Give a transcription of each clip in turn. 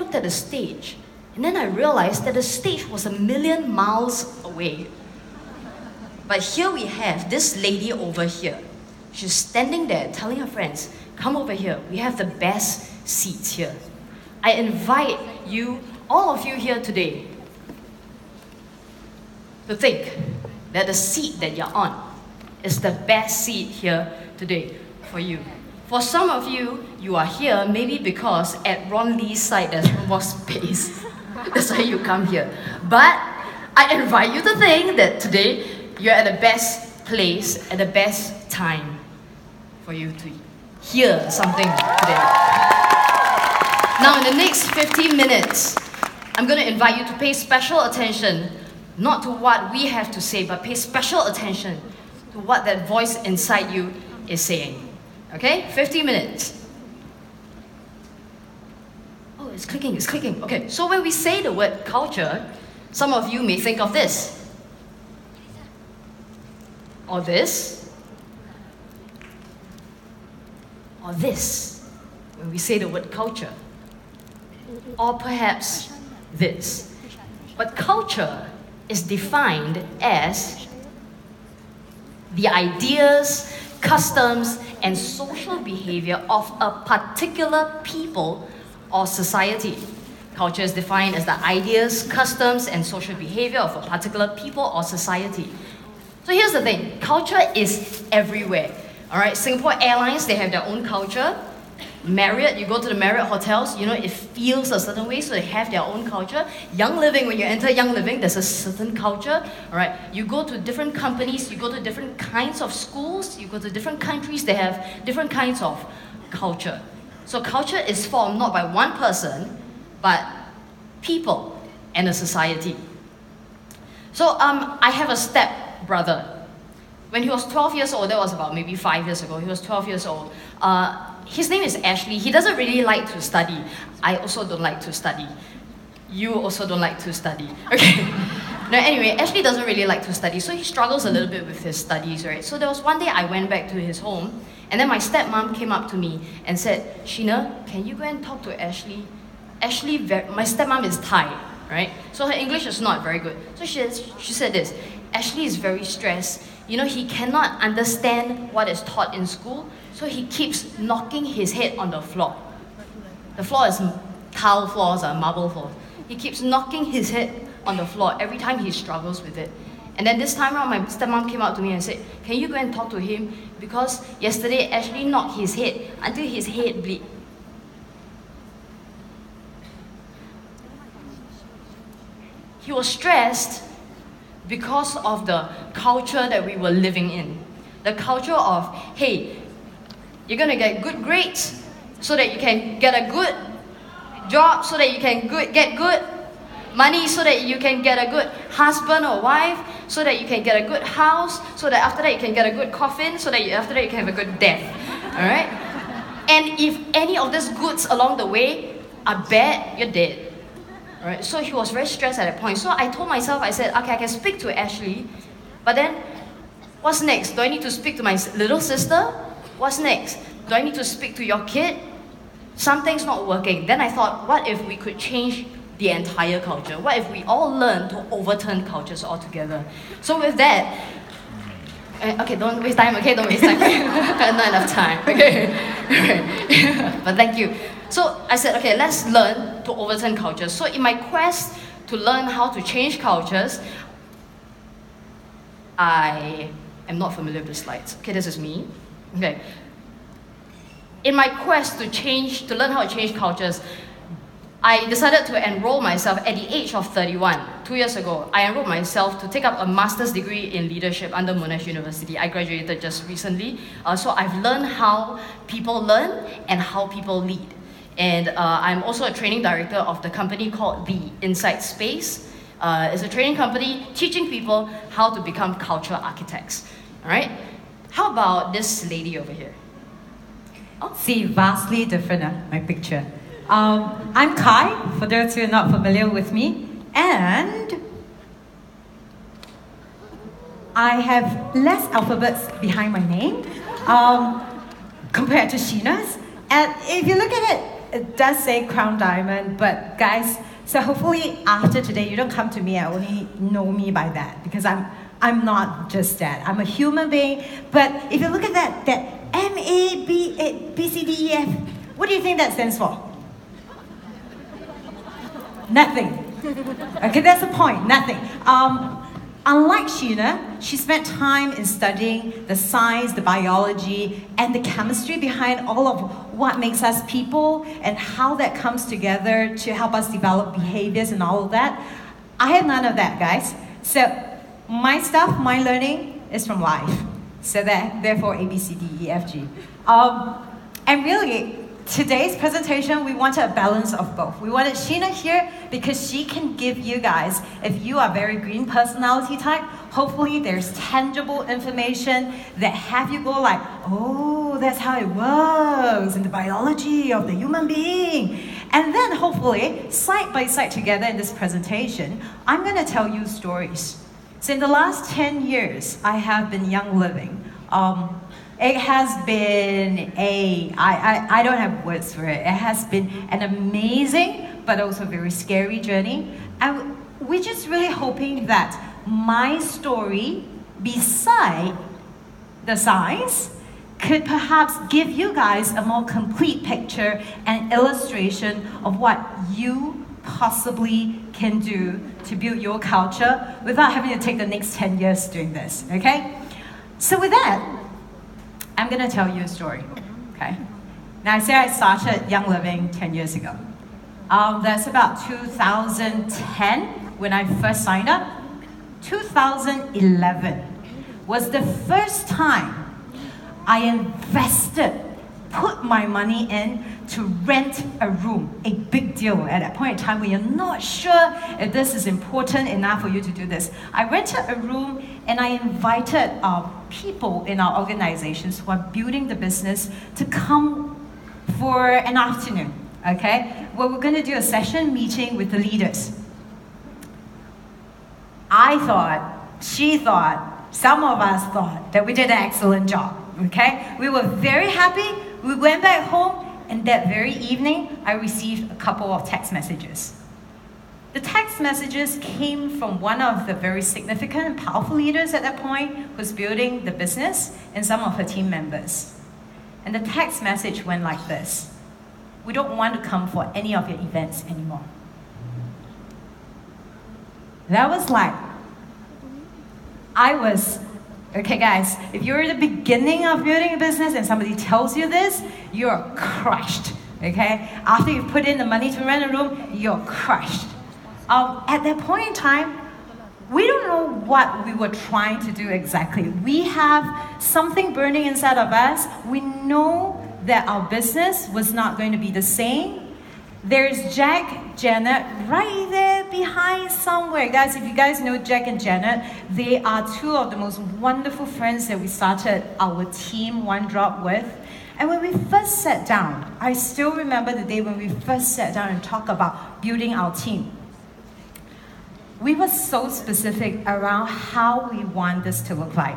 looked at the stage, and then I realized that the stage was a million miles away. But here we have this lady over here. She's standing there telling her friends, come over here, we have the best seats here. I invite you, all of you here today, to think that the seat that you're on is the best seat here today for you. For some of you, you are here maybe because at Ron Lee's side there's more space. That's why you come here. But I invite you to think that today you're at the best place, at the best time for you to hear something today. Now in the next 15 minutes, I'm going to invite you to pay special attention, not to what we have to say, but pay special attention to what that voice inside you is saying. Okay? 15 minutes. Oh, it's clicking, it's clicking. Okay, so when we say the word culture, some of you may think of this. Or this. Or this. When we say the word culture. Or perhaps this. But culture is defined as the ideas, customs, and social behavior of a particular people or society. Culture is defined as the ideas, customs, and social behavior of a particular people or society. So here's the thing, culture is everywhere. All right, Singapore Airlines, they have their own culture. Marriott, you go to the Marriott hotels, you know, it feels a certain way, so they have their own culture. Young Living, when you enter Young Living, there's a certain culture. All right, you go to different companies, you go to different kinds of schools, you go to different countries, they have different kinds of culture. So culture is formed not by one person, but people and a society. So I have a step-brother. When he was 12 years old, that was about maybe 5 years ago, he was 12 years old. His name is Ashley. He doesn't really like to study. I also don't like to study. You also don't like to study. Okay. No, anyway, Ashley doesn't really like to study, so he struggles a little bit with his studies, right? So there was one day I went back to his home, and then my stepmom came up to me and said, Sheena, can you go and talk to Ashley? Ashley, my stepmom is Thai, right? So her English is not very good. So she said this, Ashley is very stressed. You know, he cannot understand what is taught in school, so he keeps knocking his head on the floor. The floor is tile floors, marble floors. He keeps knocking his head on the floor every time he struggles with it. And then this time around, my stepmom came out to me and said, can you go and talk to him? Because yesterday, Ashley knocked his head until his head bleed. He was stressed because of the culture that we were living in. The culture of, hey, you're gonna get good grades so that you can get a good job, so that you can get good money, so that you can get a good husband or wife, so that you can get a good house, so that after that you can get a good coffin, so that after that you can have a good death. Alright? And if any of these goods along the way are bad, you're dead. Alright? So he was very stressed at that point. So I told myself, I said, okay, I can speak to Ashley, but then what's next? Do I need to speak to my little sister? What's next? Do I need to speak to your kid? Something's not working. Then I thought, what if we could change the entire culture? What if we all learn to overturn cultures altogether? So with that, okay, don't waste time, okay? Don't waste time. Not enough time, okay? But thank you. So I said, okay, let's learn to overturn cultures. So in my quest to learn how to change cultures, I am not familiar with the slides. Okay, this is me. Okay. In my quest to learn how to change cultures, I decided to enroll myself at the age of 31, 2 years ago. I enrolled myself to take up a master's degree in leadership under Monash University. I graduated just recently. So I've learned how people learn and how people lead. And I'm also a training director of the company called The Insight Space. It's a training company teaching people how to become culture architects. All right? How about this lady over here? Oh, see, vastly different, my picture. I'm Kai, for those who are not familiar with me, and I have less alphabets behind my name compared to Sheena's. And if you look at it, it does say Crown Diamond, but guys, so hopefully after today, you don't come to me and only know me by that, because I'm not just that. I'm a human being. But if you look at that M-A-B-C-D-E-F, what do you think that stands for? Nothing. Okay, that's the point, nothing. Unlike Sheena, she spent time in studying the science, the biology, and the chemistry behind all of what makes us people and how that comes together to help us develop behaviors and all of that. I have none of that, guys. So my stuff, my learning is from life. So that, therefore, A, B, C, D, E, F, G. And really, today's presentation, we wanted a balance of both. We wanted Sheena here because she can give you guys, if you are very green personality type, hopefully there's tangible information that have you go like, oh, that's how it works in the biology of the human being. And then hopefully, side by side together in this presentation, I'm going to tell you stories. So in the last 10 years, I have been Young Living. It has been I don't have words for it. It has been an amazing, but also very scary journey. And we're just really hoping that my story, beside the science, could perhaps give you guys a more complete picture and illustration of what you possibly can do to build your culture without having to take the next 10 years doing this, okay? So with that, I'm going to tell you a story, okay? Now, I say I started Young Living 10 years ago. That's about 2010 when I first signed up. 2011 was the first time I invested, put my money in to rent a room, a big deal at that point in time when you're not sure if this is important enough for you to do this. I rented a room and I invited people in our organizations who are building the business to come for an afternoon, okay? Where we're gonna do a session meeting with the leaders. I thought, she thought, some of us thought that we did an excellent job, okay? We were very happy. We went back home, and that very evening, I received a couple of text messages. The text messages came from one of the very significant and powerful leaders at that point who's building the business and some of her team members. And the text message went like this: we don't want to come for any of your events anymore. That was like, okay guys, if you're at the beginning of building a business and somebody tells you this, you're crushed, okay? After you've put in the money to rent a room, you're crushed. At that point in time, we don't know what we were trying to do exactly. We have something burning inside of us. We know that our business was not going to be the same. There's Jack, Janet, right there behind somewhere. Guys, if you guys know Jack and Janet, they are two of the most wonderful friends that we started our team onedrop with. And when we first sat down, I still remember the day when we first sat down and talked about building our team. We were so specific around how we want this to look like.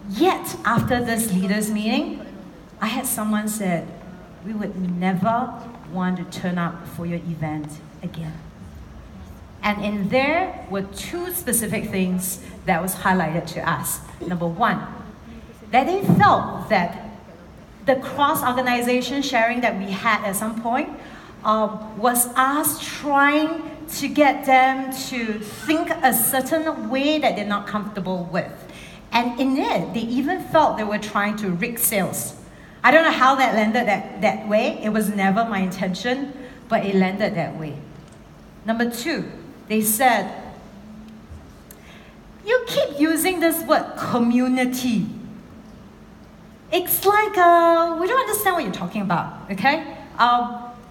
Yet, after this leaders meeting, I had someone said, we would never want to turn up for your event again. And in there were two specific things that was highlighted to us. Number one, that they felt that the cross-organization sharing that we had at some point was us trying to get them to think a certain way that they're not comfortable with. And in it, they even felt they were trying to rig sales. I don't know how that landed that way. It was never my intention, but it landed that way. Number two, they said, you keep using this word community. It's like, we don't understand what you're talking about, okay?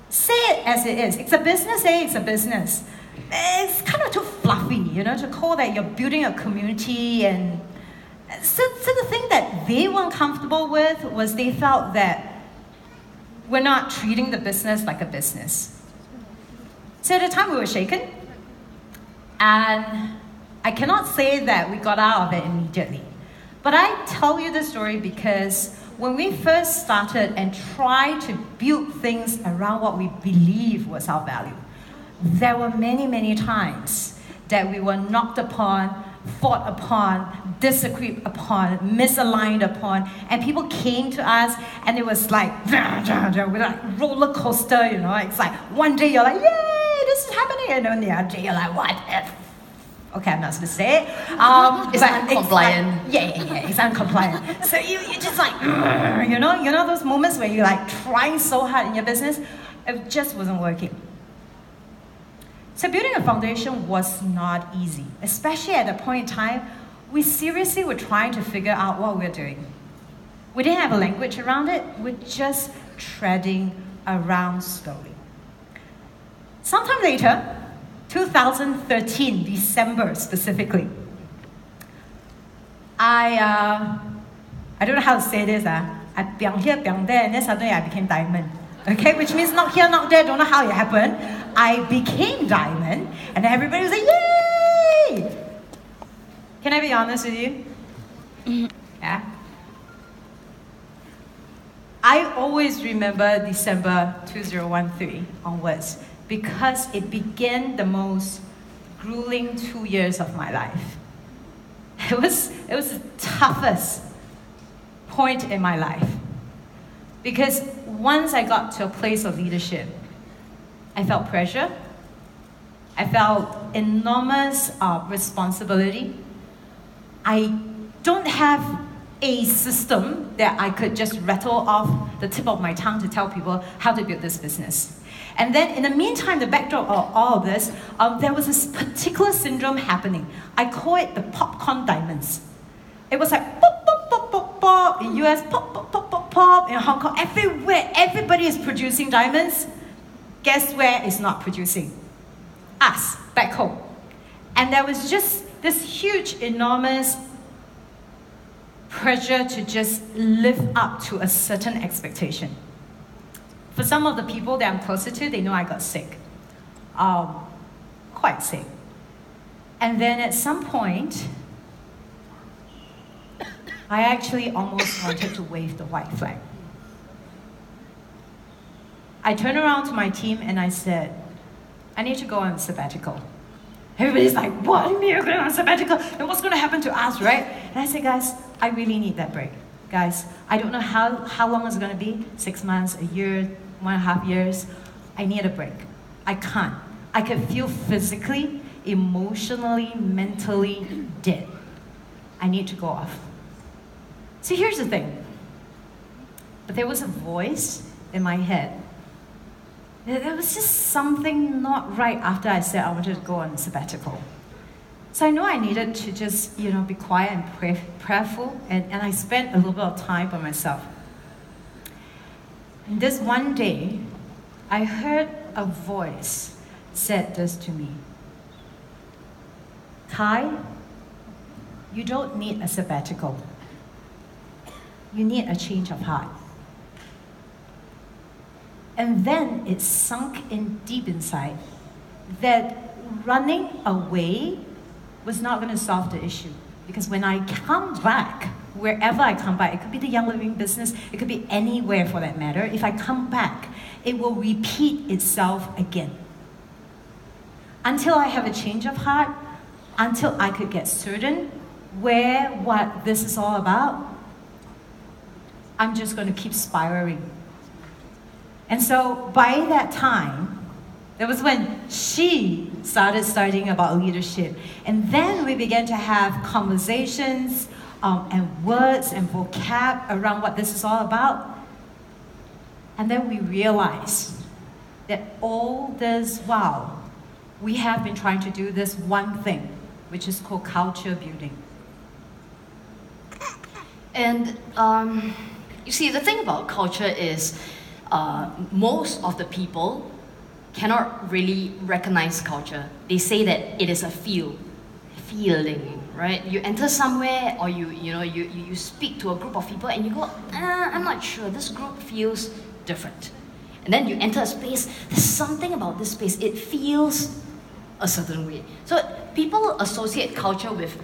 Say it as it is. It's a business, it's a business. It's kind of too fluffy, you know, to call that you're building a community. And so the thing that they weren't comfortable with was they felt that we're not treating the business like a business. So at the time we were shaken, and I cannot say that we got out of it immediately. But I tell you the story because when we first started and tried to build things around what we believe was our value, there were many, many times that we were knocked upon, fought upon, disagreed upon, misaligned upon, and people came to us and it was like, we're like roller coaster, you know, it's like one day you're like, yay, this is happening, and then the other day you're like, what if? Okay, I'm not supposed to say it. It's uncompliant. It's uncompliant. So you just like, you know those moments where you're like trying so hard in your business, it just wasn't working. So building a foundation was not easy, especially at that point in time, we seriously were trying to figure out what we're doing. We didn't have a language around it, we're just treading around slowly. Sometime later, 2013, December specifically, I don't know how to say this, I piang here, piang there, and then suddenly I became diamond. Okay, which means not here, not there, don't know how it happened. I became diamond, and everybody was like, yay! Can I be honest with you? Yeah. I always remember December 2013 onwards because it began the most grueling 2 years of my life. It was the toughest point in my life. Because once I got to a place of leadership, I felt pressure. I felt enormous responsibility. I don't have a system that I could just rattle off the tip of my tongue to tell people how to build this business. And then in the meantime, the backdrop of all of this, there was this particular syndrome happening. I call it the popcorn diamonds. It was like pop, pop, pop, pop, pop, in US, pop, pop, pop, pop, pop, in Hong Kong, everywhere, everybody is producing diamonds. Guess where it's not producing? Us, back home. And there was just this huge, enormous pressure to just live up to a certain expectation. For some of the people that I'm closer to, they know I got sick. Quite sick. And then at some point, I actually almost wanted to wave the white flag. I turned around to my team and I said, I need to go on a sabbatical. Everybody's like, what? You're going on a sabbatical? And what's going to happen to us, right? And I said, guys, I really need that break. Guys, I don't know how long it's going to be, 6 months, a year, 1.5 years. I need a break. I can't. I can feel physically, emotionally, mentally dead. I need to go off. So here's the thing. But there was a voice in my head. There was just something not right after I said I wanted to go on a sabbatical. So I know I needed to just, be quiet and prayerful, and I spent a little bit of time by myself. And this one day, I heard a voice said this to me. Kai, you don't need a sabbatical. You need a change of heart. And then it sunk in deep inside that running away was not going to solve the issue. Because when I come back, wherever I come back, it could be the Young Living business, it could be anywhere for that matter, if I come back, it will repeat itself again. Until I have a change of heart, until I could get certain what this is all about, I'm just going to keep spiraling. And so by that time, that was when she started studying about leadership. And then we began to have conversations and words and vocab around what this is all about. And then we realized that all this while, we have been trying to do this one thing, which is called culture building. And you see, the thing about culture is most of the people cannot really recognize culture. They say that it is a feeling, right? You enter somewhere, or you speak to a group of people and you go, I'm not sure, this group feels different. And then you enter a space, there's something about this space, it feels a certain way. So people associate culture with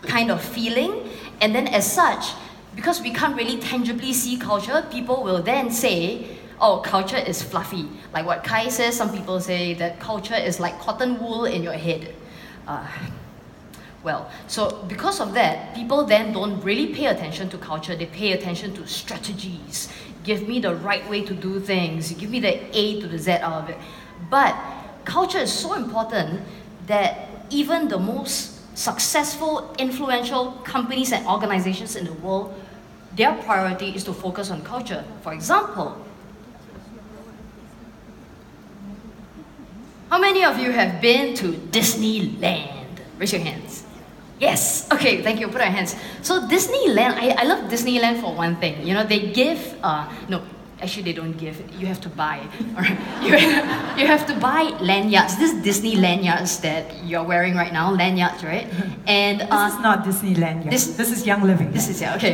kind of feeling, and then as such, because we can't really tangibly see culture, people will then say, oh, culture is fluffy. Like what Kai says, some people say that culture is like cotton wool in your head. Well, so because of that, people then don't really pay attention to culture, they pay attention to strategies. Give me the right way to do things, give me the A to the Z out of it. But culture is so important that even the most successful, influential companies and organizations in the world, their priority is to focus on culture. For example, how many of you have been to Disneyland? Raise your hands. Yes, okay, thank you, put our hands. So Disneyland, I love Disneyland for one thing. You know, they give, no, actually they don't give, you have to buy. All right? You have to buy lanyards. This Disney lanyards that you're wearing right now, lanyards, right? And this is not Disney lanyards. This is Young Living. This is, yeah, okay.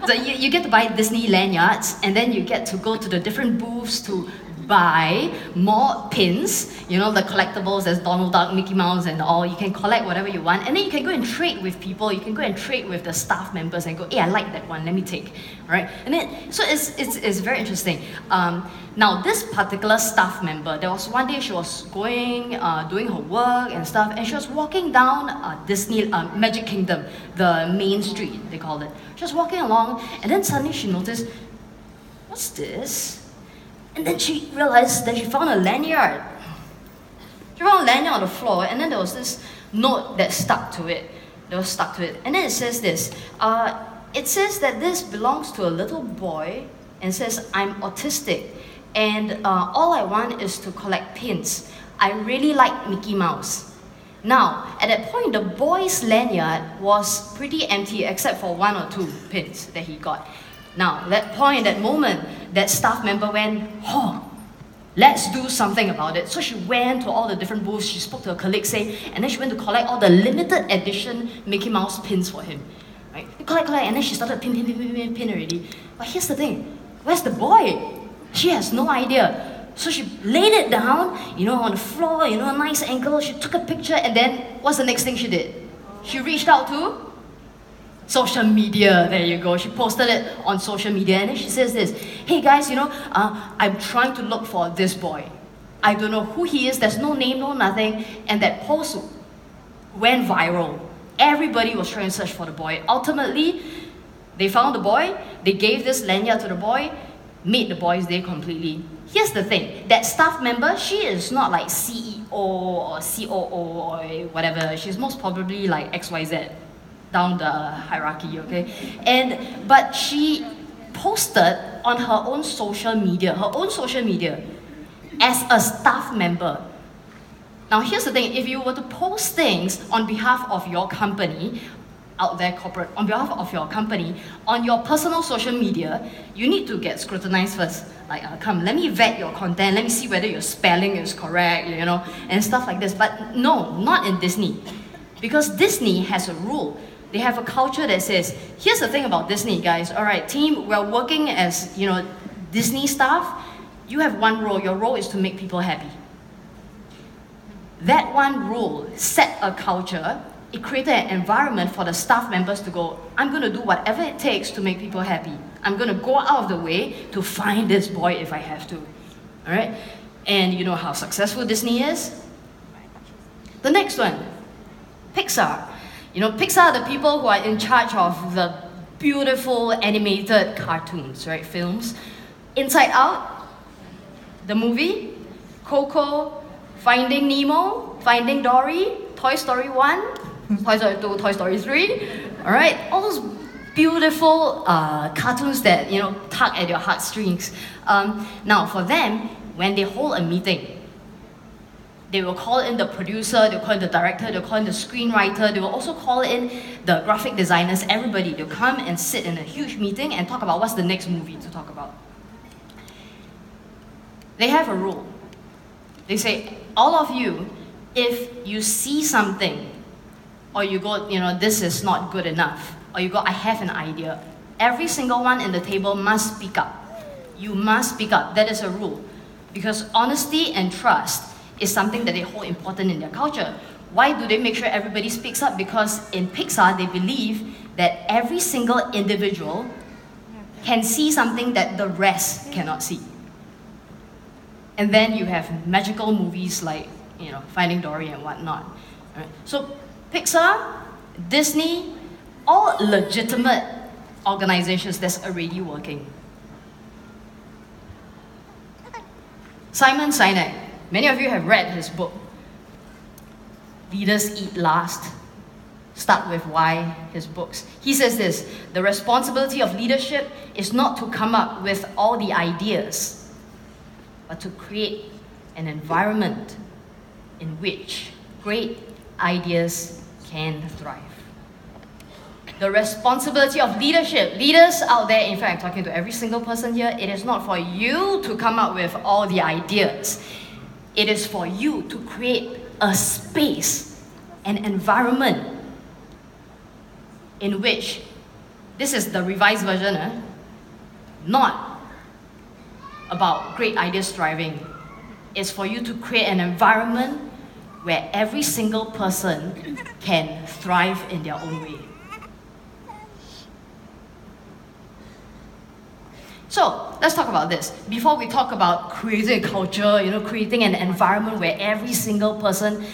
So you get to buy Disney lanyards, and then you get to go to the different booths to buy more pins, you know, the collectibles, there's Donald Duck, Mickey Mouse and all. You can collect whatever you want, and then you can go and trade with people. You can go and trade with the staff members and go, hey, I like that one, let me take, right? And then, so it's very interesting. Now, this particular staff member, there was one day she was going, doing her work and stuff, and she was walking down Disney, Magic Kingdom, the main street, they called it. She was walking along, and then suddenly she noticed, what's this? And then she realized that she found a lanyard. She found a lanyard on the floor, and then there was this note that stuck to it. And then it says this. It says that this belongs to a little boy, and it says, I'm autistic, and all I want is to collect pins. I really like Mickey Mouse. Now, at that point, the boy's lanyard was pretty empty except for 1 or 2 pins that he got. Now, that point, that moment, that staff member went, oh, let's do something about it. So she went to all the different booths, she spoke to her colleagues, and then she went to collect all the limited edition Mickey Mouse pins for him. Right? Collect, and then she started pin already. But here's the thing, where's the boy? She has no idea. So she laid it down, you know, on the floor, you know, a nice angle, she took a picture, and then what's the next thing she did? She reached out to social media, there you go. She posted it on social media, and then she says this, hey guys, you know, I'm trying to look for this boy. I don't know who he is, there's no name, no nothing, and that post went viral. Everybody was trying to search for the boy. Ultimately, they found the boy, they gave this lanyard to the boy, made the boy's day completely. Here's the thing, that staff member, she is not like CEO or COO or whatever, she's most probably like XYZ. Down the hierarchy, okay? But she posted on her own social media, as a staff member. Now here's the thing, if you were to post things on behalf of your company, out there corporate, on behalf of your company, on your personal social media, you need to get scrutinized first. Like, come, let me vet your content, let me see whether your spelling is correct, you know, and stuff like this. But no, not in Disney. Because Disney has a rule. They have a culture that says, here's the thing about Disney, guys. All right, team, we're working as, you know, Disney staff. You have one role. Your role is to make people happy. That one rule set a culture. It created an environment for the staff members to go, I'm going to do whatever it takes to make people happy. I'm going to go out of the way to find this boy if I have to. All right? And you know how successful Disney is? The next one, Pixar. You know, Pixar are the people who are in charge of the beautiful animated cartoons, right, films. Inside Out, the movie, Coco, Finding Nemo, Finding Dory, Toy Story 1, Toy Story 2, Toy Story 3, all right? All those beautiful cartoons that, you know, tug at your heartstrings. Now, for them, when they hold a meeting, they will call in the producer, they'll call in the director, they'll call in the screenwriter, they will also call in the graphic designers, everybody. They'll come and sit in a huge meeting and talk about what's the next movie to talk about. They have a rule. They say, all of you, if you see something, or you go, you know, this is not good enough, or you go, I have an idea, every single one in the table must speak up. You must speak up. That is a rule. Because honesty and trust is something that they hold important in their culture. Why do they make sure everybody speaks up? Because in Pixar, they believe that every single individual can see something that the rest cannot see. And then you have magical movies like, Finding Dory and whatnot. Right? So Pixar, Disney, all legitimate organizations that's already working. Simon Sinek, many of you have read his book, Leaders Eat Last. Start with Why, his books. He says this: the responsibility of leadership is not to come up with all the ideas, but to create an environment in which great ideas can thrive. The responsibility of leadership, leaders out there, in fact, I'm talking to every single person here, it is not for you to come up with all the ideas. It is for you to create a space, an environment in which, this is the revised version, not about great ideas thriving. It's for you to create an environment where every single person can thrive in their own way. So let's talk about this. Before we talk about creating a culture, creating an environment where every single person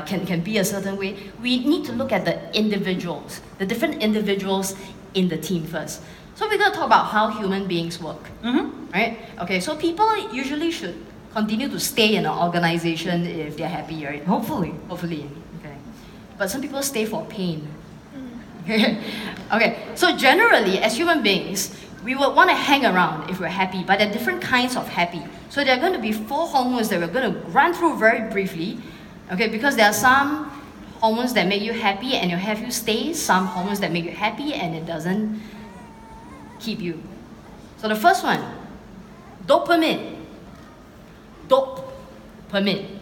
can be a certain way, we need to look at the individuals, the different individuals in the team first. So we're going to talk about how human beings work, right? Okay, so people usually should continue to stay in an organization if they're happy, right? Hopefully. Hopefully, okay. But some people stay for pain. Okay, so generally, as human beings, we would want to hang around if we're happy, but there are different kinds of happy. So there are going to be 4 hormones that we're going to run through very briefly, okay, because there are some hormones that make you happy and have you stay, some hormones that make you happy and it doesn't keep you. So the first one, dopamine. Dopamine.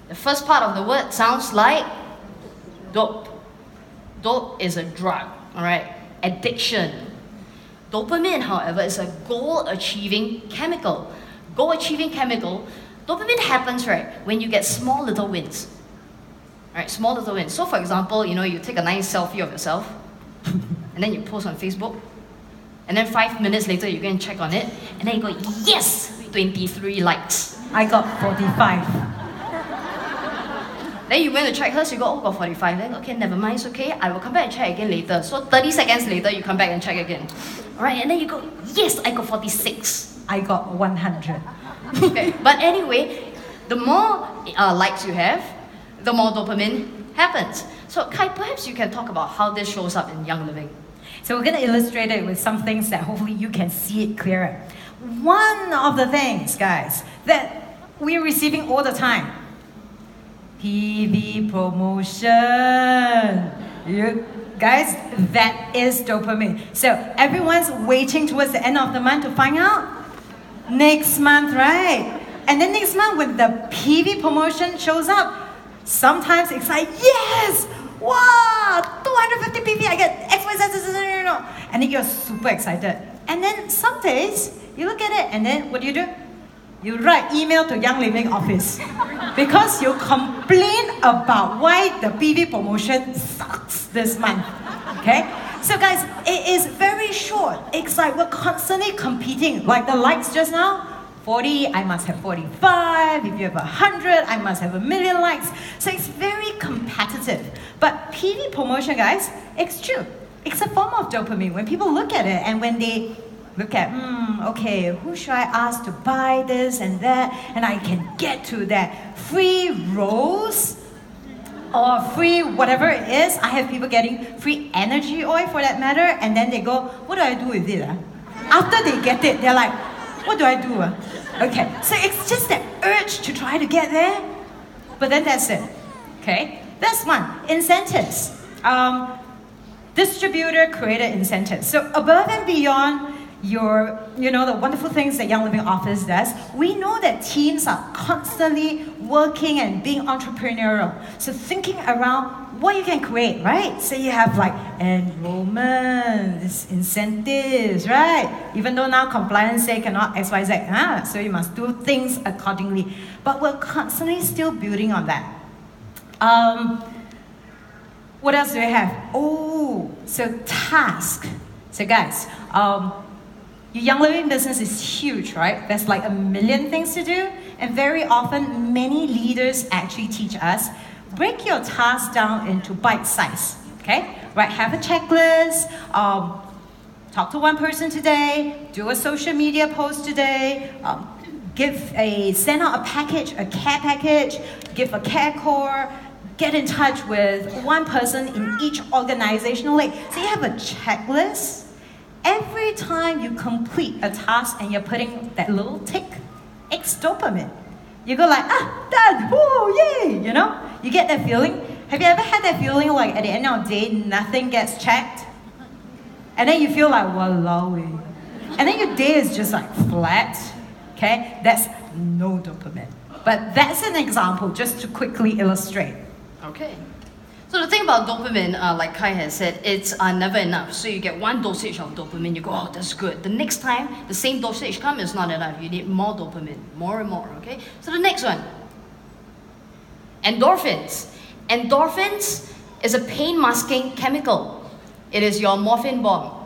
The first part of the word sounds like dope. Dope is a drug, all right? Addiction. Dopamine, however, is a goal-achieving chemical. Goal-achieving chemical, dopamine happens, right, when you get small little wins. Right, small little wins. So for example, you take a nice selfie of yourself, and then you post on Facebook, and then 5 minutes later you go and check on it, and then you go, yes, 23 likes. I got 45. Then you went to check hers, you go, oh, got 45. Then, okay, never mind, it's okay. I will come back and check again later. So 30 seconds later, you come back and check again. All right, and then you go, yes, I got 46. I got 100. Okay, but anyway, the more likes you have, the more dopamine happens. So Kai, perhaps you can talk about how this shows up in Young Living. So we're going to illustrate it with some things that hopefully you can see it clearer. One of the things, guys, that we're receiving all the time, PV promotion. You guys, that is dopamine. So everyone's waiting towards the end of the month to find out. Next month, right? And then next month when the PV promotion shows up, sometimes it's like, yes! Wow! 250 PV, I get X, Y, Z, and then you're super excited. And then some days, you look at it and then what do? You write email to Young Living office because you complain about why the PV promotion sucks this month. Okay? So guys, it is very short. It's like we're constantly competing. Like the likes just now, 40, I must have 45. If you have 100, I must have 1,000,000 likes. So it's very competitive. But PV promotion, guys, it's true. It's a form of dopamine. When people look at it and when they look at, okay, who should I ask to buy this and that? And I can get to that free rose or free whatever it is. I have people getting free energy oil for that matter. And then they go, what do I do with it? After they get it, they're like, what do I do? Okay, so it's just that urge to try to get there. But then that's it. Okay, that's one. Incentives. Distributor created incentives. So above and beyond your, the wonderful things that Young Living Office does, we know that teams are constantly working and being entrepreneurial. So thinking around what you can create, right? So you have like enrollments, incentives, right? Even though now compliance say cannot X, Y, Z, so you must do things accordingly. But we're constantly still building on that. What else do I have? Oh, so task. So guys, your Young Living business is huge, right? There's like 1 million things to do. And very often, many leaders actually teach us, break your task down into bite size, okay? Right, have a checklist, talk to one person today, do a social media post today, send out a package, a care package, give a care core, get in touch with one person in each organizational link. So you have a checklist. Every time you complete a task and you're putting that little tick, it's dopamine. You go like, done, woo, yay, you know? You get that feeling. Have you ever had that feeling like at the end of the day, nothing gets checked? And then you feel like, wallow. And then your day is just like flat, okay? That's no dopamine. But that's an example just to quickly illustrate. Okay. So the thing about dopamine, like Kai has said, it's never enough. So you get one dosage of dopamine, you go, oh, that's good. The next time, the same dosage comes, it's not enough. You need more dopamine, more and more, okay? So the next one, endorphins. Endorphins is a pain-masking chemical. It is your morphine bomb.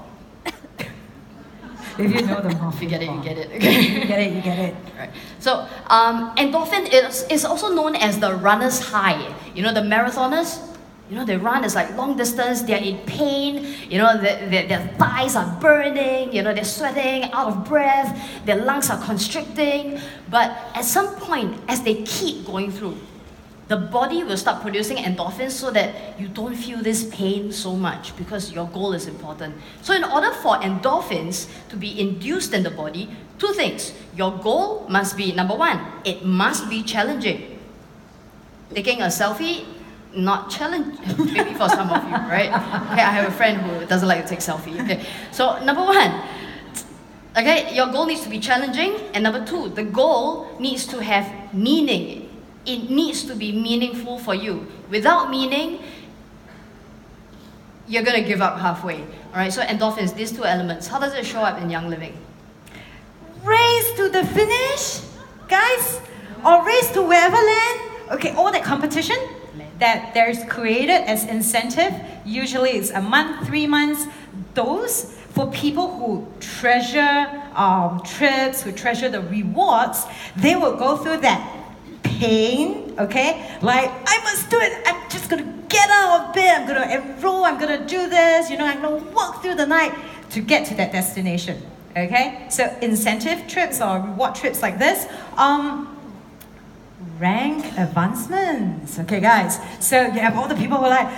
If you know the morphine you get it, bomb. you get it. Okay. You get it, you get it. Right. So endorphin is also known as the runner's high. You know, the marathoners, you know, they run, it's like long distance, they're in pain, you know, their thighs are burning, you know, they're sweating, out of breath, their lungs are constricting. But at some point, as they keep going through, the body will start producing endorphins so that you don't feel this pain so much because your goal is important. So in order for endorphins to be induced in the body, two things. Your goal must be, number one, it must be challenging. Taking a selfie, not challenging, maybe for some of you, right? Okay, I have a friend who doesn't like to take selfie. Okay, so number one, okay, your goal needs to be challenging, and number two, the goal needs to have meaning. It needs to be meaningful for you. Without meaning, you're gonna give up halfway. All right, so endorphins, these two elements, how does it show up in Young Living? Race to the finish, guys, or race to wherever land. Okay, all that competition that there's created as incentive, usually it's a month, 3 months. Those, for people who treasure trips, who treasure the rewards, they will go through that pain, okay? Like, I must do it. I'm just going to get out of bed. I'm going to enroll. I'm going to do this. You know, I'm going to walk through the night to get to that destination, okay? So incentive trips or reward trips like this, rank advancements, okay, guys? So you have all the people who are like,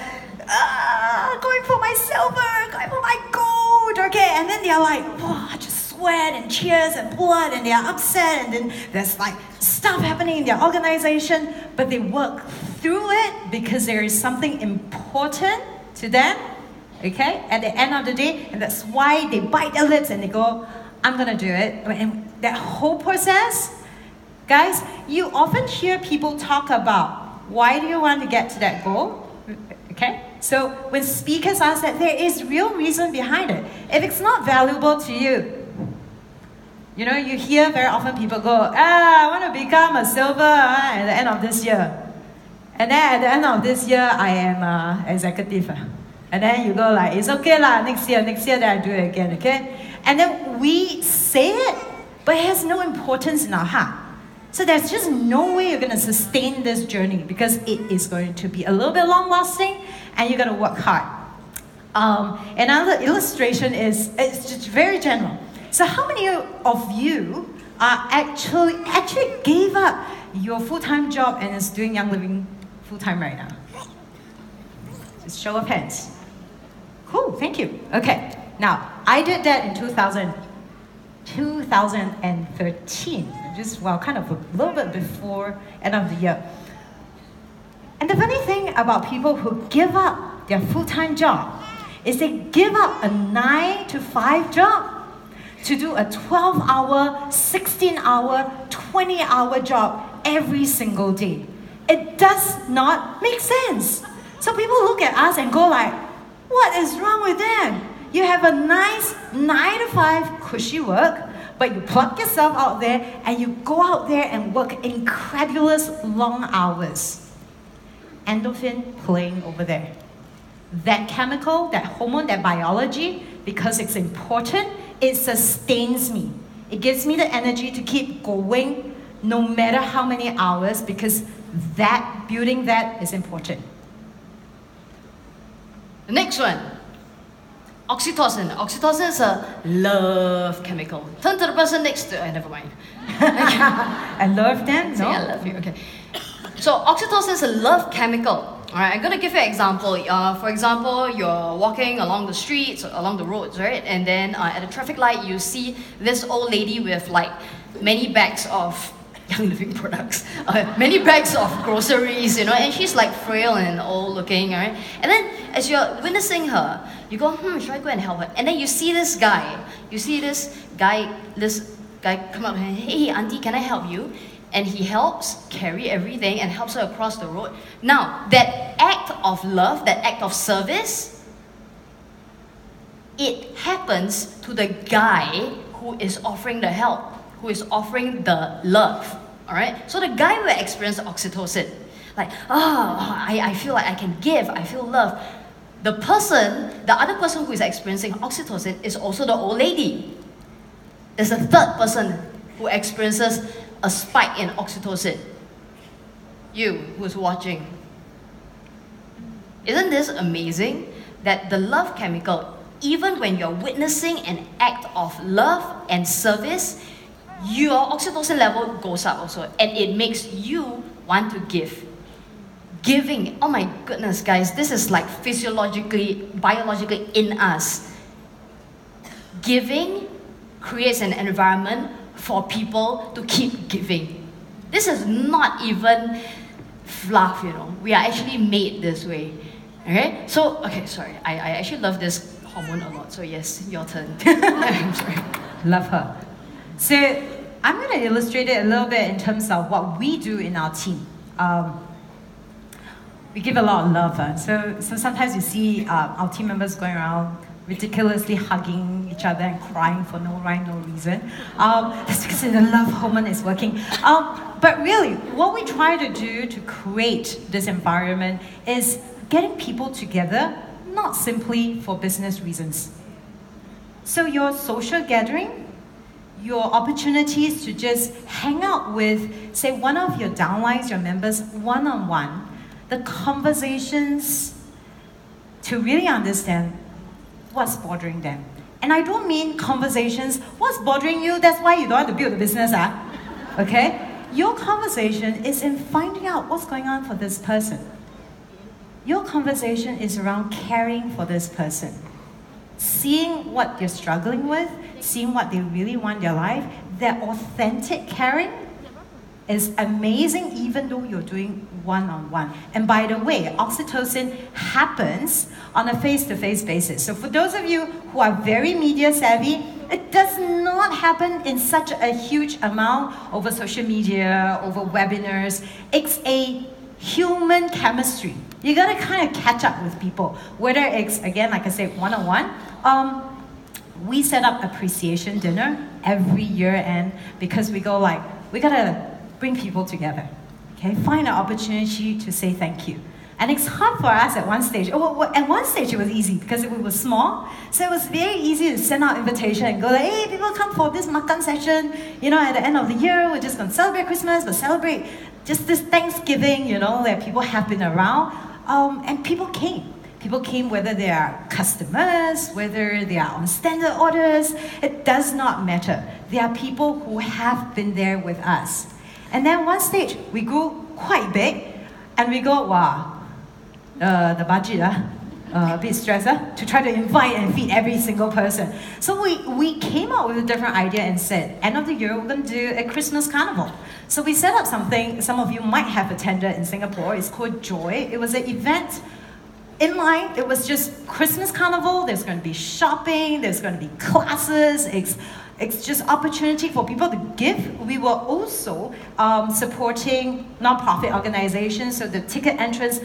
going for my silver, going for my gold, okay? And then they're like, wow, just sweat and tears and blood, and they're upset, and then there's like stuff happening in their organization, but they work through it because there is something important to them, okay, at the end of the day, and that's why they bite their lips and they go, I'm gonna do it. And that whole process, guys, you often hear people talk about why do you want to get to that goal, okay? So when speakers ask that, there is real reason behind it. If it's not valuable to you, you know, you hear very often people go, I want to become a silver at the end of this year. And then at the end of this year, I am executive. And then you go like, it's okay lah, next year then I do it again, okay? And then we say it, but it has no importance in our heart. So there's just no way you're going to sustain this journey because it is going to be a little bit long-lasting and you're going to work hard. Another illustration is, it's just very general. So how many of you are actually gave up your full-time job and is doing Young Living full-time right now? Just show of hands. Cool, thank you. Okay, now I did that in 2013, just kind of a little bit before end of the year. And the funny thing about people who give up their full-time job is they give up a 9-to-5 job to do a 12-hour, 16-hour, 20-hour job every single day. It does not make sense. So people look at us and go like, what is wrong with them? You have a nice 9-to-5 cushy work, but you plug yourself out there and you go out there and work incredulous long hours. Endorphin playing over there. that chemical, that hormone, that biology, because it's important, it sustains me. It gives me the energy to keep going no matter how many hours, because building that is important. The next one, oxytocin. Oxytocin is a love chemical. Turn to the person next to, never mind. I love them, no? I love you, okay. So oxytocin is a love chemical. All right, I'm going to give you an example. For example, you're walking along the streets, along the roads, right? And then at a traffic light, you see this old lady with like many bags of Young Living products, many bags of groceries, and she's like frail and old looking, right? And then as you're witnessing her, you go, should I go and help her? And then you see this guy come up and, hey, auntie, can I help you? And he helps carry everything and helps her across the road. Now, that act of love, that act of service, it happens to the guy who is offering the help, who is offering the love. All right? So the guy will experience oxytocin. Like, I feel like I can give, I feel love. The other person who is experiencing oxytocin is also the old lady. There's a third person who experiences a spike in oxytocin. You who's watching. Isn't this amazing? That the love chemical, even when you're witnessing an act of love and service, your oxytocin level goes up also, and it makes you want to give. Giving, oh my goodness, guys, this is like physiologically, biologically in us. Giving creates an environment for people to keep giving. This is not even fluff, We are actually made this way. Okay? So, sorry. I actually love this hormone a lot. So yes, your turn. I'm sorry. Love her. So I'm going to illustrate it a little bit in terms of what we do in our team. We give a lot of love. So sometimes you see our team members going around ridiculously hugging each other and crying for no rhyme, no reason. That's because the love hormone is working. But really, what we try to do to create this environment is getting people together, not simply for business reasons. So your social gathering, your opportunities to just hang out with, say, one of your downlines, your members, one-on-one, the conversations to really understand what's bothering them. And I don't mean conversations, what's bothering you, that's why you don't want to build a business, okay? Your conversation is in finding out what's going on for this person. Your conversation is around caring for this person. Seeing what they're struggling with, seeing what they really want in their life, that authentic caring is amazing even though you're doing one-on-one. And by the way, oxytocin happens on a face-to-face basis. So for those of you who are very media savvy, it does not happen in such a huge amount over social media, over webinars. It's a human chemistry. You gotta kind of catch up with people. Whether it's, again, like I said, one-on-one, we set up appreciation dinner every year end because we go like, we gotta bring people together, okay? Find an opportunity to say thank you. And it's hard for us at one stage. At one stage it was easy because we were small, so it was very easy to send out invitation and go like, hey, people come for this makan session. At the end of the year, we're just gonna celebrate Christmas, but celebrate just this Thanksgiving, that people have been around. And people came. People came whether they are customers, whether they are on standard orders, it does not matter. There are people who have been there with us. And then one stage, we grew quite big, and we go, wow, the budget, a bit stressed to try to invite and feed every single person. So we came up with a different idea and said, end of the year, we're going to do a Christmas carnival. So we set up something some of you might have attended in Singapore. It's called Joy. It was an event in line. It was just Christmas carnival. There's going to be shopping. There's going to be classes. It's just opportunity for people to give. We were also supporting nonprofit organizations, so the ticket entrance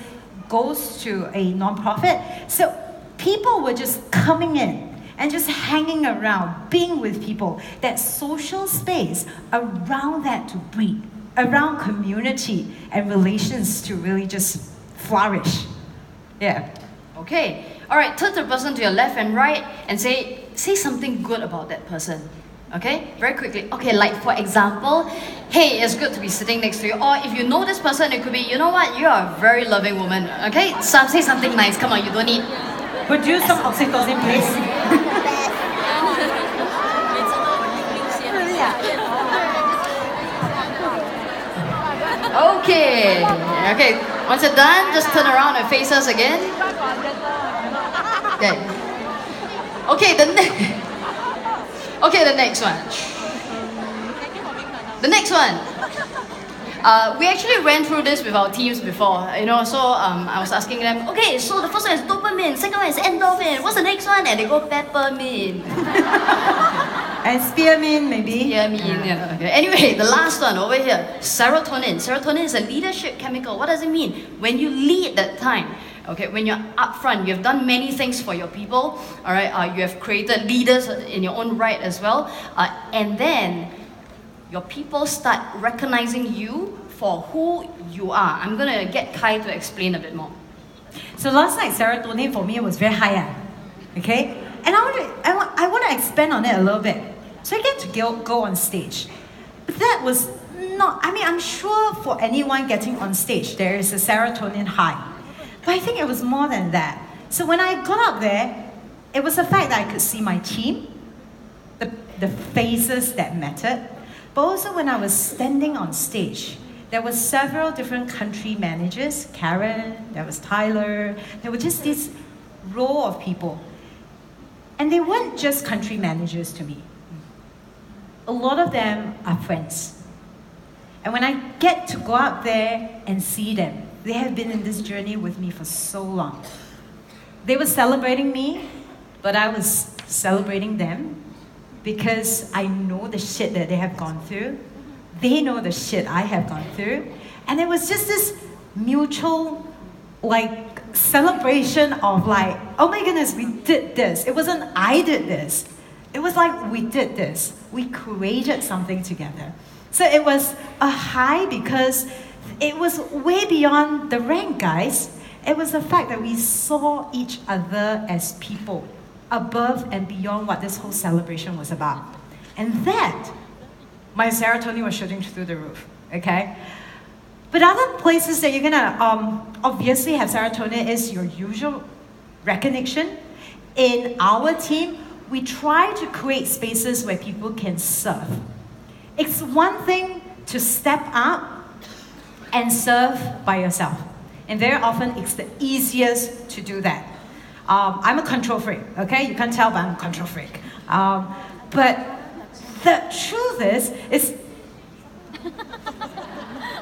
goes to a nonprofit. So people were just coming in and just hanging around, being with people. That social space around that to breed, around community and relations to really just flourish. Yeah. Okay. All right, turn to the person to your left and right and say something good about that person. Okay, very quickly. Okay, like for example, hey, it's good to be sitting next to you. Or if you know this person, it could be, you know what, you are a very loving woman. Okay, so say something nice. Come on, you don't need. Produce some oxytocin, please. Okay, okay. Once you're done, just turn around and face us again. Okay. Okay, okay, the next one. The next one. We actually went through this with our teams before, you know, so I was asking them, okay, so the first one is dopamine, second one is endorphin, what's the next one? And they go peppermint. And spearmint, maybe? Spearmint, yeah. Okay. Anyway, the last one over here, serotonin. Serotonin is a leadership chemical. What does it mean? When you lead that time, okay, when you're up front, you've done many things for your people, all right, you have created leaders in your own right as well, and then your people start recognizing you for who you are. I'm going to get Kai to explain a bit more. So last night, serotonin for me was very high, okay? And I want to expand on it a little bit. So I get to go on stage. But that was not, I mean, I'm sure for anyone getting on stage, there is a serotonin high. But I think it was more than that. So when I got up there, it was the fact that I could see my team, the faces that mattered. But also when I was standing on stage, there were several different country managers, Karen, there was Tyler, there were just this row of people. And they weren't just country managers to me. A lot of them are friends. And when I get to go out there and see them, they have been in this journey with me for so long. They were celebrating me, but I was celebrating them because I know the shit that they have gone through. They know the shit I have gone through. And it was just this mutual, like, celebration of like, oh my goodness, we did this. It wasn't I did this. It was like we did this. We created something together. So it was a high because it was way beyond the rank, guys. It was the fact that we saw each other as people above and beyond what this whole celebration was about. And that, my serotonin was shooting through the roof, okay? But other places that you're gonna obviously have serotonin is your usual recognition. In our team, we try to create spaces where people can serve. It's one thing to step up and serve by yourself. And very often it's the easiest to do that. I'm a control freak, okay? You can't tell, but I'm a control freak. But the truth is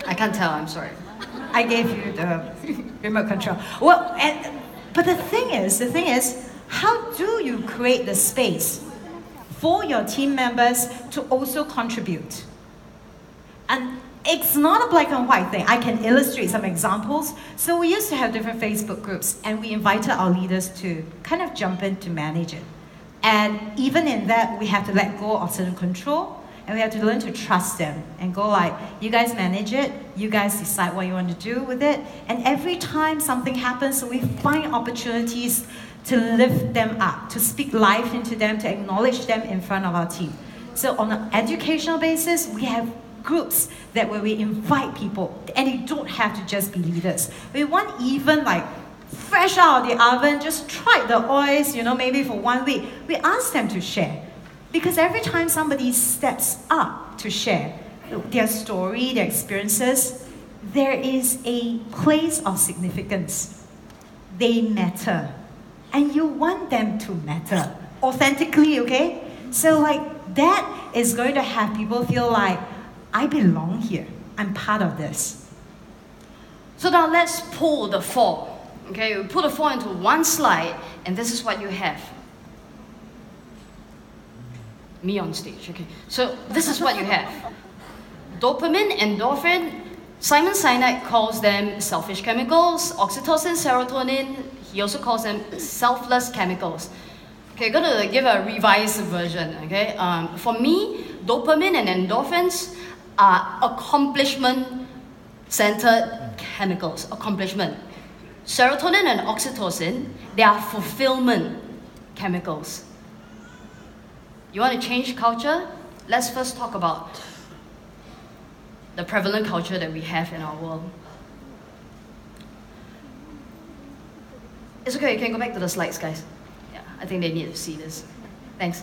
I can't tell, I'm sorry. I gave you the remote control. Well, but the thing is, how do you create the space for your team members to also contribute? And it's not a black and white thing. I can illustrate some examples. So we used to have different Facebook groups, and we invited our leaders to kind of jump in to manage it. And even in that, we have to let go of certain control, and we have to learn to trust them and go like, you guys manage it, you guys decide what you want to do with it. And every time something happens, we find opportunities to lift them up, to speak life into them, to acknowledge them in front of our team. So on an educational basis, we have groups where we invite people, and you don't have to just be leaders. We want even like fresh out of the oven, just tried the oils, you know, maybe for 1 week. We ask them to share. Because every time somebody steps up to share their story, their experiences, there is a place of significance. They matter. And you want them to matter authentically, okay? So like that is going to have people feel like, I belong here. I'm part of this. So now let's pull the 4. Okay, we put the 4 into one slide, and this is what you have. Me on stage, okay. So this is what you have. Dopamine, endorphin, Simon Sinek calls them selfish chemicals. Oxytocin, serotonin, he also calls them selfless chemicals. Okay, I'm gonna give a revised version, okay. For me, dopamine and endorphins are accomplishment-centered chemicals, accomplishment. Serotonin and oxytocin, they are fulfillment chemicals. You want to change culture? Let's first talk about the prevalent culture that we have in our world. It's okay, you can go back to the slides, guys. Yeah, I think they need to see this. Thanks.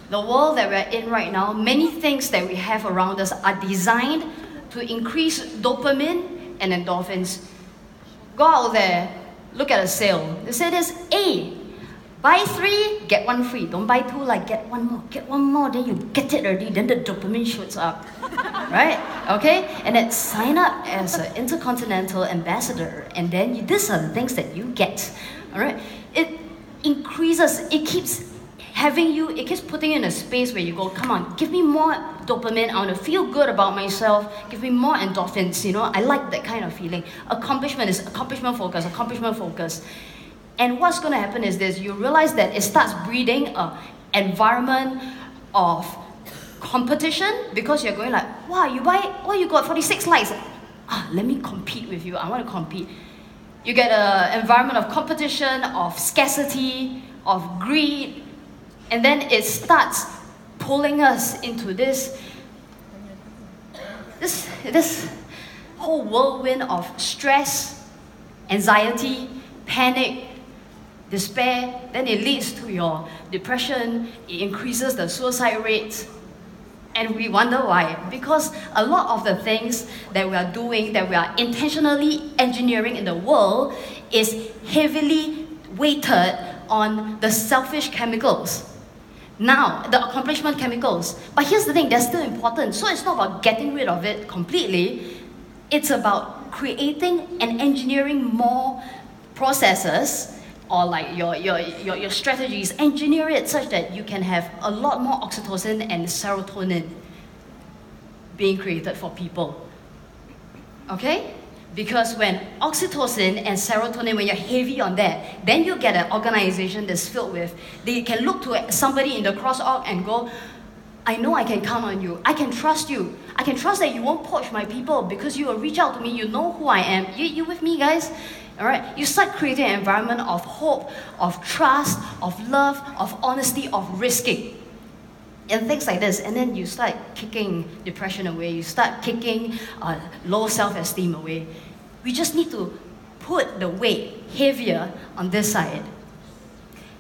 The world that we're in right now, many things that we have around us are designed to increase dopamine and endorphins. Go out there, look at a sale. They say this, hey, buy 3, get 1 free. Don't buy 2, like get 1 more. Get 1 more, then you get it already, then the dopamine shoots up. Right? Okay? And then sign up as an intercontinental ambassador, and then these are the things that you get. Alright? It increases, it keeps having you, it keeps putting you in a space where you go, come on, give me more dopamine, I want to feel good about myself, give me more endorphins, you know, I like that kind of feeling. Accomplishment is accomplishment focus. And what's going to happen is this, you realize that it starts breeding an environment of competition, because you're going like, wow, you got 46 likes. Let me compete with you, I want to compete. You get an environment of competition, of scarcity, of greed, and then it starts pulling us into this whole whirlwind of stress, anxiety, panic, despair. Then it leads to your depression, it increases the suicide rates. And we wonder why. Because a lot of the things that we are doing, that we are intentionally engineering in the world, is heavily weighted on the selfish chemicals. Now, the accomplishment chemicals. But here's the thing, they're still important. So it's not about getting rid of it completely. It's about creating and engineering more processes, or like your strategies. Engineer it such that you can have a lot more oxytocin and serotonin being created for people. Okay? Because when oxytocin and serotonin, when you're heavy on that, then you get an organization that's filled with, they can look to somebody in the cross-org and go, I know I can count on you. I can trust you. I can trust that you won't poach my people because you will reach out to me. You know who I am. You with me, guys? All right? You start creating an environment of hope, of trust, of love, of honesty, of risking. And things like this, and then you start kicking depression away, you start kicking low self-esteem away. We just need to put the weight heavier on this side.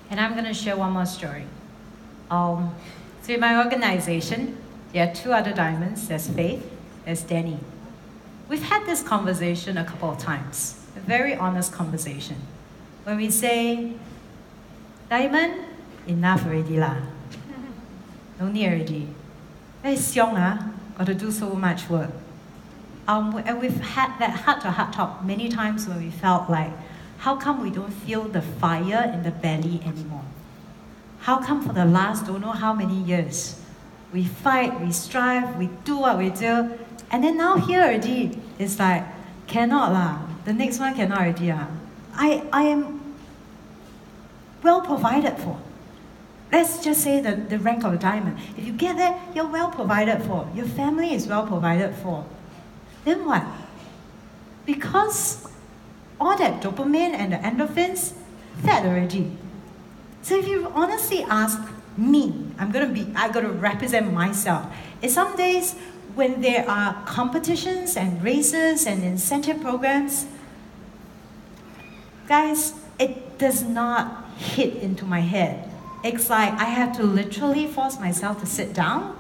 And I'm going to share one more story. So in my organization, there are 2 other diamonds. There's Faith, there's Danny. We've had this conversation a couple of times, a very honest conversation. When we say, Diamond, enough already lah. No need already. Very xiong, got to do so much work. And we've had that heart-to-heart talk many times when we felt like, how come we don't feel the fire in the belly anymore? How come for the last don't know how many years, we fight, we strive, we do what we do, and then now here already, it's like, cannot lah. The next one cannot already lah. I am well provided for. Let's just say the rank of a diamond. If you get there, you're well provided for. Your family is well provided for. Then what? Because all that dopamine and the endorphins, fed already. So if you honestly ask me, I gotta represent myself. In some days, when there are competitions and races and incentive programs, guys, it does not hit into my head. It's like I have to literally force myself to sit down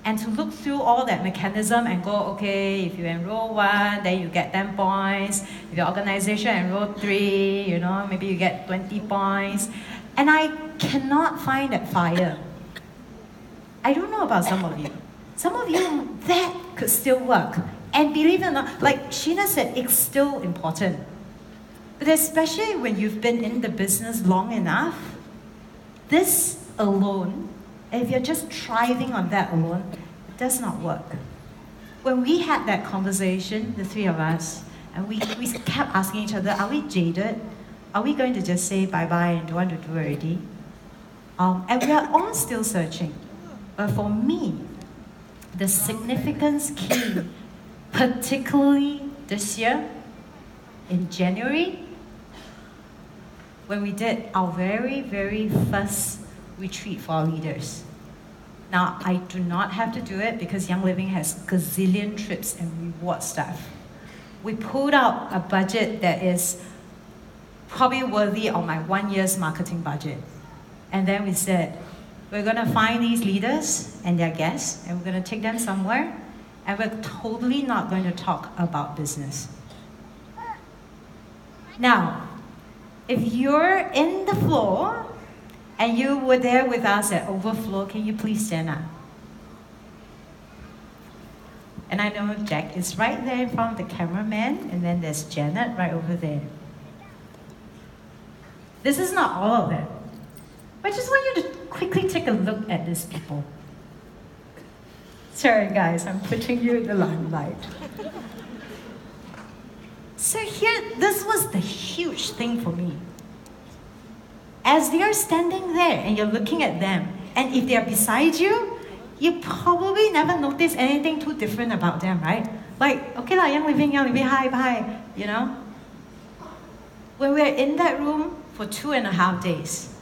and to look through all that mechanism and go, okay, if you enroll 1, then you get 10 points. If your organization enroll 3, you know, maybe you get 20 points. And I cannot find that fire. I don't know about some of you. Some of you, that could still work. And believe it or not, like Sheena said, it's still important. But especially when you've been in the business long enough, this alone, if you're just thriving on that alone, it does not work. When we had that conversation, the 3 of us, and we kept asking each other, are we jaded? Are we going to just say bye-bye and don't want to do already? And we are all still searching. But for me, the significance key, particularly this year, in January when we did our very, very first retreat for our leaders. Now, I do not have to do it because Young Living has gazillion trips and reward stuff. We pulled out a budget that is probably worthy of my 1 year's marketing budget. And then we said, we're going to find these leaders and their guests, and we're going to take them somewhere, and we're totally not going to talk about business. Now, if you're in the floor and you were there with us at Overflow, can you please stand up? And I know Jack is right there in front of the cameraman, and then there's Janet right over there. This is not all of them. I just want you to quickly take a look at these people. Sorry guys, I'm putting you in the limelight. So here, this was the huge thing for me. As they are standing there and you're looking at them, and if they're beside you, you probably never notice anything too different about them, right? Like, okay lah, Young Living, hi, bye, you know? When we're in that room for 2.5 days,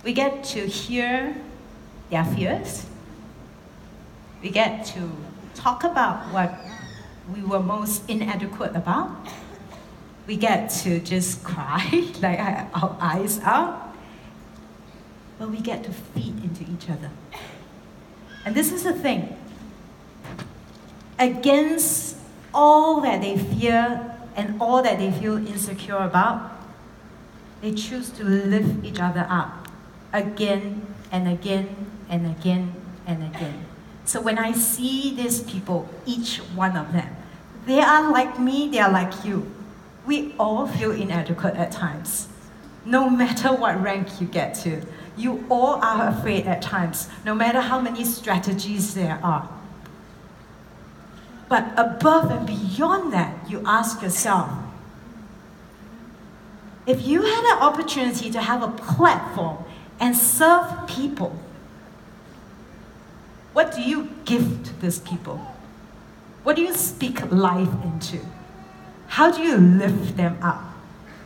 we get to hear their fears. We get to talk about what we were most inadequate about. We get to just cry, like our eyes out. But we get to feed into each other. And this is the thing. Against all that they fear and all that they feel insecure about, they choose to lift each other up again and again and again and again. So when I see these people, each one of them, they are like me, they are like you. We all feel inadequate at times. No matter what rank you get to, you all are afraid at times, no matter how many strategies there are. But above and beyond that, you ask yourself, if you had an opportunity to have a platform and serve people, what do you give to these people? What do you speak life into? How do you lift them up?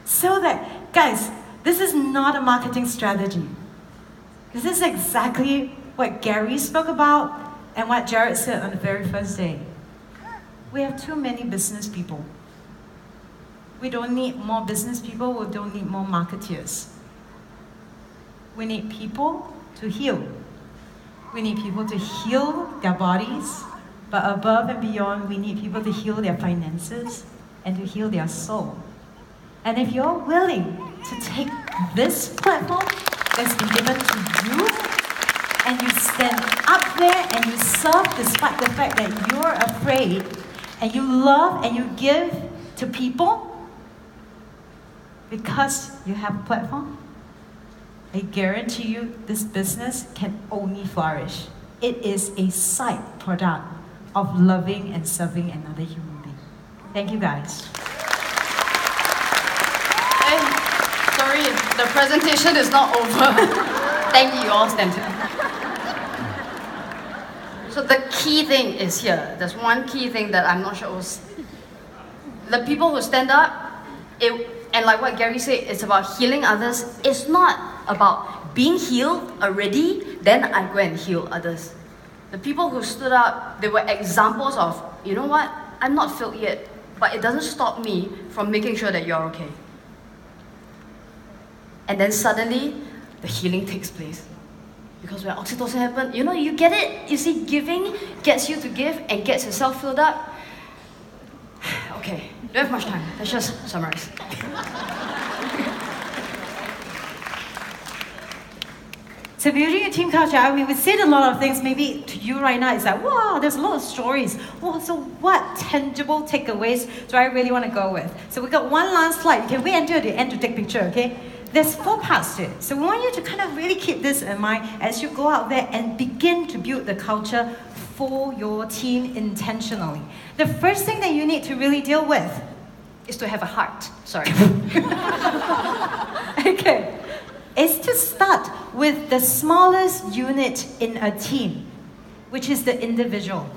So that, guys, this is not a marketing strategy. This is exactly what Gary spoke about and what Jared said on the very first day. We have too many business people. We don't need more business people, we don't need more marketeers. We need people to heal. We need people to heal their bodies, but above and beyond, we need people to heal their finances and to heal their soul. And if you're willing to take this platform that's been given to you, and you stand up there and you serve despite the fact that you're afraid, and you love and you give to people because you have a platform, I guarantee you this business can only flourish. It is a side product of loving and serving another human being. Thank you guys. Hey, sorry, the presentation is not over. Thank you, all stand here. So the key thing is here. There's one key thing that I'm not sure was the people who stand up, and like what Gary said, it's about healing others. It's not about being healed already, then I go and heal others. The people who stood up, they were examples of, you know what, I'm not filled yet, but it doesn't stop me from making sure that you're okay. And then suddenly, the healing takes place. Because when oxytocin happens, you know, you get it. You see, giving gets you to give and gets yourself filled up. Okay, don't have much time. Let's just summarize. So building a team culture, I mean, we said a lot of things. Maybe to you right now, it's like, wow, there's a lot of stories. Wow, so what tangible takeaways do I really want to go with? So we got one last slide. You can wait until the end to take a picture, okay? There's 4 parts to it. So we want you to kind of really keep this in mind as you go out there and begin to build the culture for your team intentionally. The first thing that you need to really deal with Is to have a heart. Sorry. okay, is to start with the smallest unit in a team, which is the individual.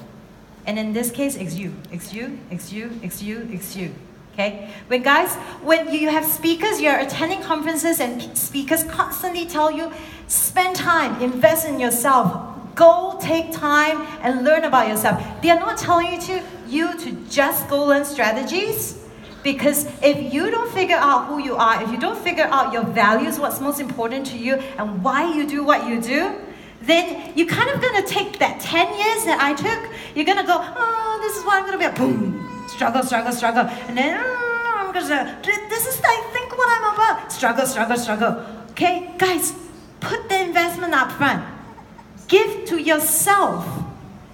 And in this case, it's you. It's you, it's you, it's you, it's you. Okay? When you have speakers, you're attending conferences and speakers constantly tell you, spend time, invest in yourself, go take time and learn about yourself. They are not telling you to just go learn strategies, because if you don't figure out who you are, if you don't figure out your values, what's most important to you, and why you do what you do, then you're kind of going to take that 10 years that I took, you're going to go, oh, this is what I'm going to be, boom. Struggle, struggle, struggle. And then, I'm going to this is, I think, what I'm about. Struggle, struggle, struggle. Okay, guys, put the investment up front. Give to yourself.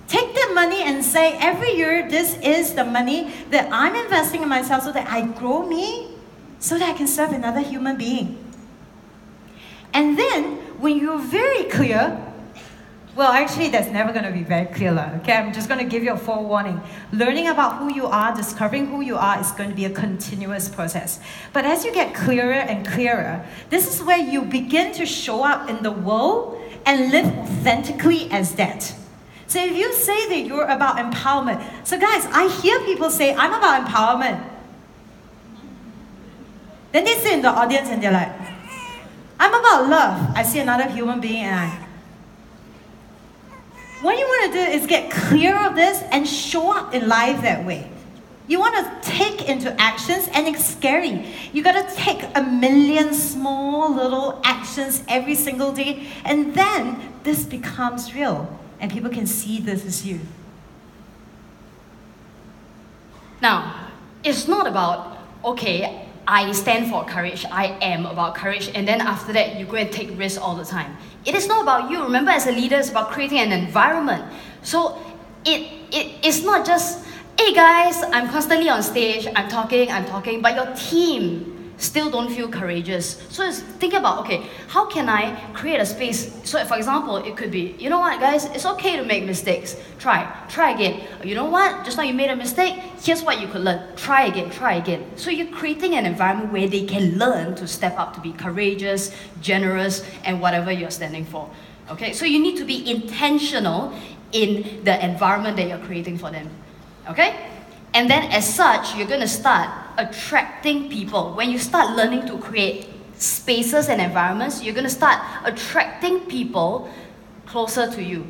Take the money and say, every year, this is the money that I'm investing in myself so that I grow me, so that I can serve another human being. And then, when you're very clear, well, actually, that's never going to be very clear. Okay, I'm just going to give you a forewarning. Learning about who you are, discovering who you are is going to be a continuous process. But as you get clearer and clearer, this is where you begin to show up in the world and live authentically as that. So if you say that you're about empowerment, so guys, I hear people say, I'm about empowerment. Then they sit in the audience and they're like, I'm about love. I see another human being and what you want to do is get clear of this and show up in life that way. You want to take into actions, and it's scary. You got to take 1,000,000 small little actions every single day, and then this becomes real, and people can see this is you. Now, it's not about, okay, I stand for courage, I am about courage, and then after that, you go and take risks all the time. It is not about you. Remember, as a leader, it's about creating an environment. So it's not just, hey guys, I'm constantly on stage, I'm talking, but your team still don't feel courageous. So it's think about, okay, how can I create a space? So for example, it could be, you know what guys, it's okay to make mistakes. Try again. You know what, just now you made a mistake, here's what you could learn. Try again. So you're creating an environment where they can learn to step up, to be courageous, generous, and whatever you're standing for. Okay, so you need to be intentional in the environment that you're creating for them. Okay? And then as such, you're going to start attracting people. When you start learning to create spaces and environments, you're going to start attracting people closer to you.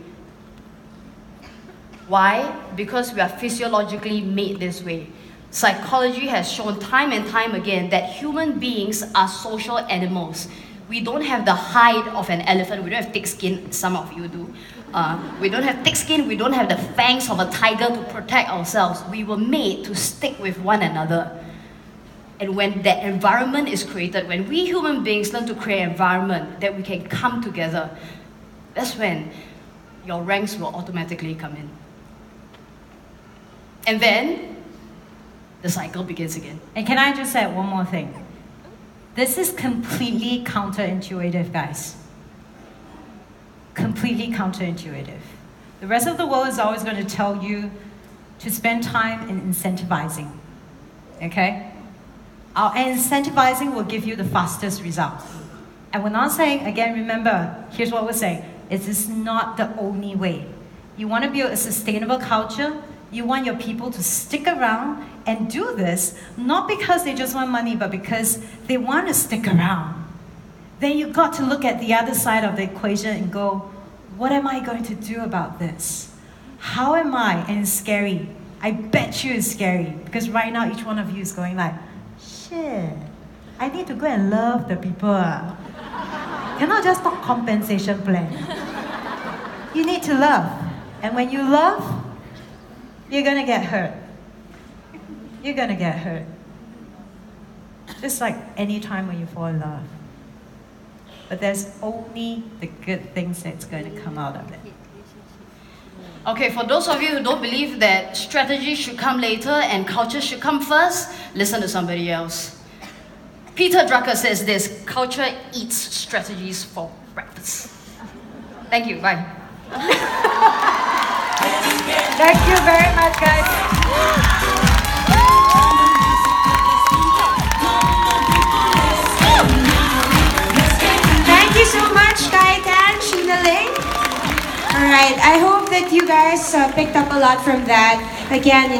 Why? Because we are physiologically made this way. Psychology has shown time and time again that human beings are social animals. We don't have the hide of an elephant. We don't have thick skin. Some of you do. We don't have thick skin. We don't have the fangs of a tiger to protect ourselves. We were made to stick with one another. And when that environment is created, when we human beings learn to create an environment that we can come together, that's when your ranks will automatically come in. And then the cycle begins again. And can I just add one more thing? This is completely counterintuitive, guys. Completely counterintuitive. The rest of the world is always going to tell you to spend time in incentivizing. Okay? And incentivizing will give you the fastest result. And we're not saying, again, remember, here's what we're saying. It is not the only way. You want to build a sustainable culture. You want your people to stick around and do this, not because they just want money, but because they want to stick around. Then you've got to look at the other side of the equation and go, what am I going to do about this? How am I? And it's scary. I bet you it's scary. Because right now, each one of you is going like, shit, I need to go and love the people. Cannot just talk compensation plan. You need to love. And when you love, you're going to get hurt. You're going to get hurt. Just like any time when you fall in love. But there's only the good things that's going to come out of it. Okay, for those of you who don't believe that strategy should come later and culture should come first, listen to somebody else. Peter Drucker says this: culture eats strategies for breakfast. Thank you, bye. Thank you very much, guys. Thank you so much, Kai Tan, Sheena Ling. Alright, I hope that that you guys picked up a lot from that. Again,